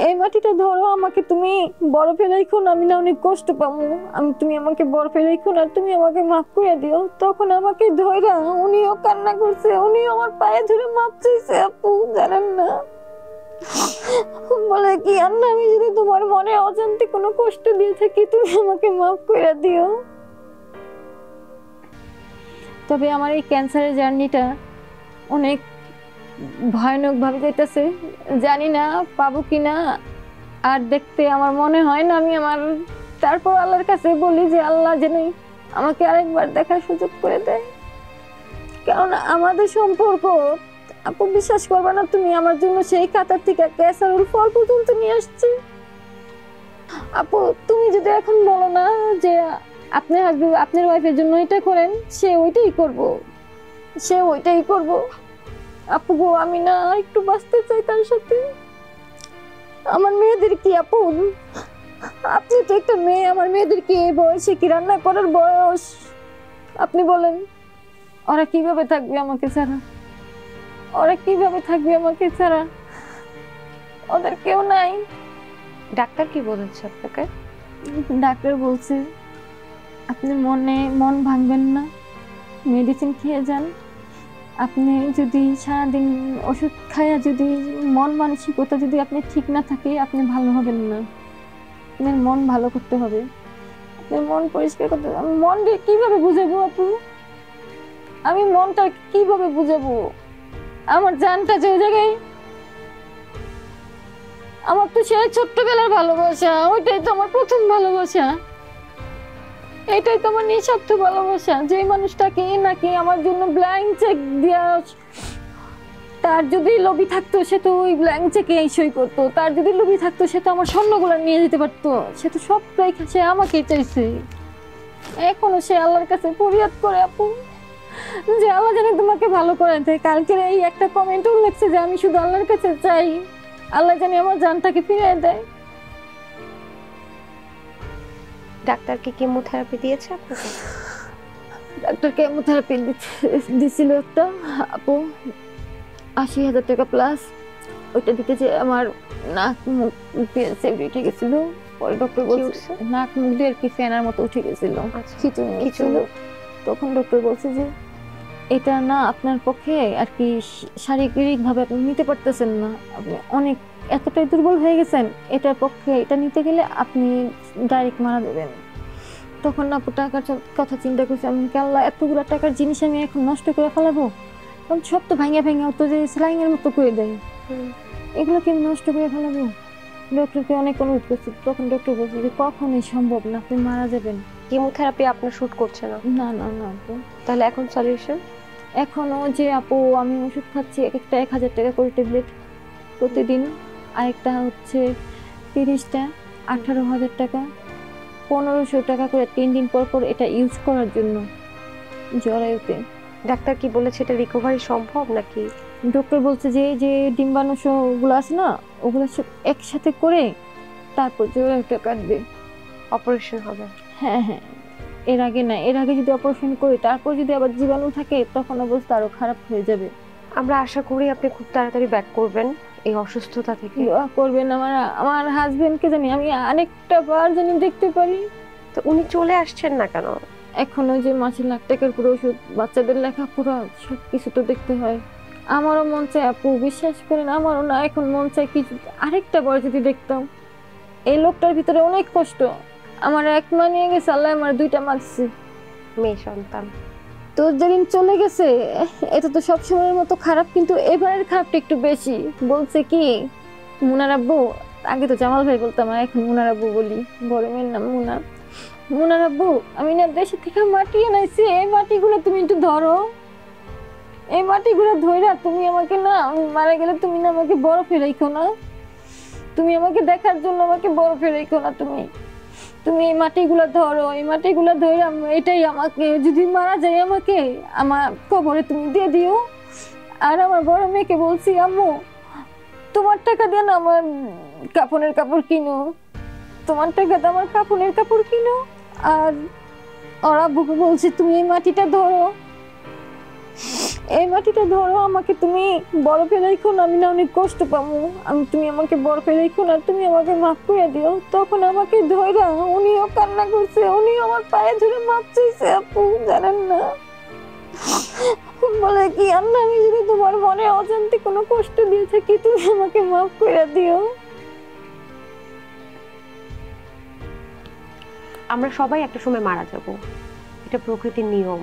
এই মাটিটা ধরো, আমাকে তুমি বরফে রাখো না, আমি না অনেক কষ্ট পাবো। তুমি আমাকে বরফে রাখো না, তুমি আমাকে মাফ করে দিও। তখন আমাকে ধইরা উনিও কান্না করছে, উনিও আমার পায়ে ধরে মাপ চাইছে আপু, জানেন না। বলে কি আন্না, আমি যদি তোমার মনে অজান্তে কোনো কষ্ট দিয়ে থাকি, তুমি আমাকে মাফ করে দিও। তবে আমার এই ক্যান্সারের জার্নিটা অনেক ভয়ানক ভাবে যাইতেছে, জানি না পাবো কিনা। আর দেখতে আমার মনে হয় না আমি তারপর আল্লাহর কাছে বলি যে আল্লাহ যেন আমাকে আরেকবার দেখার সুযোগ করে দেয়। কারণ আমাদের সম্পর্ক, আপু বিশ্বাস করবে না তুমি, আমার জন্য সেই কাতার থেকে ক্যাসারুল ফল পর্যন্ত নিয়ে আসছে। আপু তুমি যদি এখন বলো না যে আপনার ওয়াইফের জন্য এটা করেন, সে ওইটাই করবো। আপু গো, আমি না একটু বাঁচতে চাই তার সাথে। আমার মেয়েদের কি আপু, আপনি তো একটা মেয়ে, আমার মেয়েদের কি এই বয়সে কি রান্না করার বয়স? আপনি বলেন, ওরা কিভাবে থাকবে আমাকে ছাড়া? ওদের কেউ নাই। ডাক্তার কি বলেছে আপনাকে? ডাক্তার বলছে আপনি মন ভাঙবেন না, মেডিসিন খেয়ে যান। আপনি যদি সারাদিন ওষুধ খায়া যদি মন মানসিকতা যদি আপনি ঠিক না থাকে, আপনি ভালো হবেন না। আপনার মন ভালো করতে হবে, আপনার মন পরিষ্কার করতে হবে। আমি মনটা কিভাবে বুঝাবো আপু? আমি মনটা কিভাবে বুঝাবো? আমার জানটা যে জায়গায়, আমার তো সেই ছোট্টবেলার ভালোবাসা, ওইটাই তো আমার প্রথম ভালোবাসা, এটাই তো আমার নিঃস্বার্থ ভালোবাসা। যে মানুষটাকে নাকি আমার জন্য ব্ল্যাঙ্ক চেক দিয়া, তার যদি লোভী থাকতো সে তো ওই ব্ল্যাঙ্ক চেকে সই করতো। তার যদি লোভী থাকতো সে তো আমার স্বর্ণগুলো নিয়ে যেতে পারতো। সে তো সবটাই সে আমাকেই চাইছে। এখনো সে আল্লাহর কাছে ফরিয়াদ করে আপু যে আল্লাহ যেন তোমাকে ভালো করে দেয়। কালকের এই একটা কমেন্ট উল্লেখছে যে আমি শুধু আল্লাহর কাছে চাই আল্লাহ জানি আমার জানটাকে ফিরিয়ে দেয়। ডাক্তার কি কেমোথেরাপি দিয়েছে আপনাকে? ডাক্তার কেমোথেরাপি দিছিল একটা আপু, ৮০,০০০ টাকা প্লাস। ওইটা দিতে যে আমার নাক মুখ দিয়ে উঠে গেছিল। পরে ডক্টর বলছে নাক মুখ দিয়ে আর কি ফেনার মতো উঠে গেছিল, খিচুনি। তখন ডক্টর বলছে যে এটা না আপনার পক্ষে আর কি শারীরিক ভাবে আপনি নিতে পারতেছেন না, আপনি অনেক এতটাই দুর্বল হয়ে গেছেন, এটার পক্ষে এটা নিতে গেলে আপনি ডাইরেক্ট মারা যাবেন। তখন আপু টাকার কথা চিন্তা করছি, আমি আল্লাহ এতগুলো টাকার জিনিস আমি এখন নষ্ট করে ফেলাবো? কারণ সব তো ভাঙা তো যে স্লাইং এর মতো করে দেয়, এগুলো কি আমি নষ্ট করে ফেলাবো? ডক্টরকে অনেক অনুরোধ করছি, তখন ডক্টর বলছে যে কখনোই সম্ভব না, আপনি মারা যাবেন। কেমোথেরাপি আপনার শুট করছে না? না না না আপু। তাহলে এখন সলিউশন? এখনো যে আপু আমি ওষুধ খাচ্ছি, এক একটা ১,০০০ টাকা করে ট্যাবলেট প্রতিদিন, আরেকটা হচ্ছে ৩০টা ১৮,০০০ টাকা, ১৫০০ টাকা করে ৩ দিন পর পর এটা ইউজ করার জন্য জরায়ুতে। ডাক্তার কি বলেছে এটা রিকভারি সম্ভব নাকি? ডক্টর বলছে যে যে ডিম্বাণুগুলো আছে না, ওগুলো সব একসাথে করে তারপর জরায়ুটা কাটবে, অপারেশন হবে। হ্যাঁ হ্যাঁ, এর আগে যদি অপারেশন করি তারপর যদি আবার জীবাণু থাকে তখন অবস্থা আরো খারাপ হয়ে যাবে। আমরা আশা করি আপনি খুব তাড়াতাড়ি ব্যাক করবেন এই অসুস্থতা থেকে। করবেন আমার হাজবেন্ডকে জানি আমি অনেকটা বার জানি দেখতে পারি। তো উনি চলে আসছেন না কেন? এখনো যে মাসে লাখ টাকার পুরো ওষুধ, বাচ্চাদের লেখাপড়া সবকিছু তো দেখতে হয়। আমারও মন চায় আপু, বিশ্বাস করেন আমারও না এখন মন চায় কিছু আরেকটা বার যদি দেখতাম। এই লোকটার ভিতরে অনেক কষ্ট। আমার এক মা নিয়ে গেছে, আল্লাহ আমার ২টা মা দিচ্ছে, মেয়ে সন্তান। তো যেদিন চলে গেছে এটা তো সব সময়ের মতো খারাপ, কিন্তু এবারের খারাপটা একটু বেশি। বলছে কি মুনার আব্বু, আগে তো জামাল ভাই বলতাম, এখন মুনার আব্বু বলি, বড় মেয়ের নাম মুনা। মুনার আব্বু, আমি না দেশে থেকে মাটি আনাইছি, এই মাটিগুলো তুমি একটু ধরো, এই মাটিগুলো ধইরা তুমি আমাকে না, আমি মারা গেলে তুমি না আমাকে বরফে রাখো না, তুমি আমাকে দেখার জন্য আমাকে বরফে রাখো না, তুমি এই মাটিগুলো ধরো, এই মাটিগুলো ধরে এটাই আমাকে যদি মারা যায় আমাকে আমার কবরে তুমি দিয়ে দিও। আর আমার বড় মেয়েকে বলছি আম্মু তোমার টাকা দিয়ে না আমার কাপড়ের কাপড় কিনো, তোমার টাকা দিয়ে আমার কাপড়ের কাপড় কিনো। আর ওর আব্বুকে বলছি তুমি এই মাটিটা ধরো, এই মাটিটা ধরো, আমাকে তুমি বরফে রাখো না, আমি না অনেক কষ্ট পাবো। তুমি আমাকে বরফে রাখো না, তুমি আমাকে মাফ করে দিও। তখন আমাকে ধইরা উনিও কান্না করছে, উনি আমার পায়ে ধরে মাপ চাইছে আপু, জানেন না। বলে কি আন্না, আমি যদি তোমার মনে অজান্তে কোনো কষ্ট দিয়ে থাকি, তুমি আমাকে মাফ করে দিও। আমরা সবাই একটা সময় মারা যাব, এটা প্রকৃতির নিয়ম।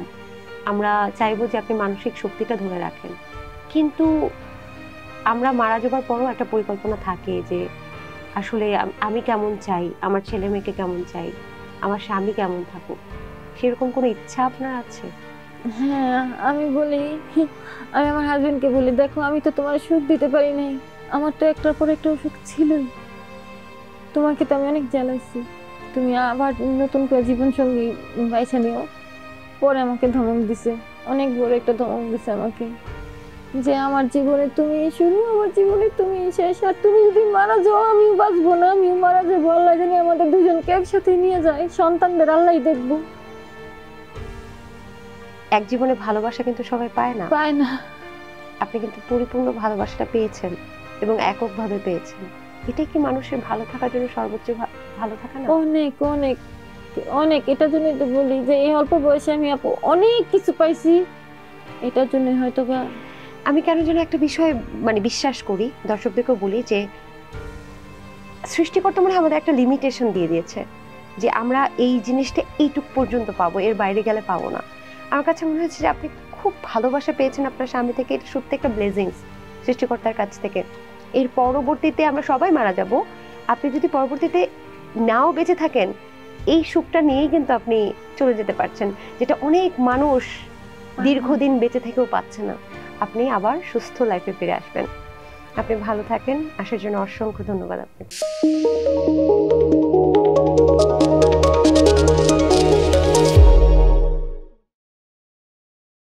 আমরা চাইবো যে আপনি মানসিক শক্তিটা ধরে রাখেন, কিন্তু আমরা মারা যাবার পরও একটা পরিকল্পনা থাকে যে আসলে আমি কেমন চাই, আমার ছেলে মেয়েকে কেমন চাই, আমার স্বামী কেমন থাকুক, সেরকম কোনো ইচ্ছা আপনার আছে? হ্যাঁ, আমি বলি, আমি আমার হাজবেন্ডকে বলি, দেখো আমি তো তোমার সুখ দিতে পারি নাই, আমার তো একটার পর একটা অসুখ ছিলই। তোমাকে তো আমি অনেক জ্বালাইছি, তুমি আবার নতুন করে জীবন সঙ্গী বাইছা নিও। পরে আমাকে ধমক দিছে, অনেক বড় একটা ধমক দিছে আমাকে, যে আমার জীবনে তুমি শুরু, আমার জীবনে তুমি শেষ, আর তুমি যদি মারা যাও আমিও বাঁচবো না, আমিও মারা যাবো। আল্লাহ জানি আমাদের দুজনকে একসাথে নিয়ে যায়, সন্তানদের আল্লাহই দেখবো। এক জীবনে ভালোবাসা কিন্তু সবাই পায় না, পায় না। আপনি কিন্তু পরিপূর্ণ ভালোবাসাটা পেয়েছেন এবং এককভাবে পেয়েছেন। এটাই কি মানুষের ভালো থাকার জন্য সর্বোচ্চ ভালো থাকা না? অনেক অনেক অনেক, এটার জন্যই তো বলি যে এই অল্প বয়সে আমি আপু অনেক কিছু পাইছি। এটার জন্য হয়তো বা আমি কেন যেন একটা বিষয় মানে বিশ্বাস করি, দর্শকদেরকেও বলি যে সৃষ্টিকর্তা মনে হয় আমাদের একটা লিমিটেশন দিয়ে দিয়েছে, যে আমরা এই জিনিসটা এইটুক পর্যন্ত পাবো, এর বাইরে গেলে পাবো না। আমার কাছে মনে হচ্ছে যে আপনি খুব ভালোবাসা পেয়েছেন আপনার স্বামী থেকে, এটা সত্যি একটা ব্লেসিংস সৃষ্টিকর্তার কাছ থেকে। এর পরবর্তীতে আমরা সবাই মারা যাব, আপনি যদি পরবর্তীতে নাও বেঁচে থাকেন, এই সুখটা নিয়েই কিন্তু আপনি চলে যেতে পারছেন, যেটা অনেক মানুষ দীর্ঘদিন বেঁচে থেকেও পাচ্ছে না। আপনি আবার সুস্থ লাইফে ফিরে আসবেন। আপনি ভালো থাকেন, আসার জন্য অসংখ্য ধন্যবাদ আপনাকে।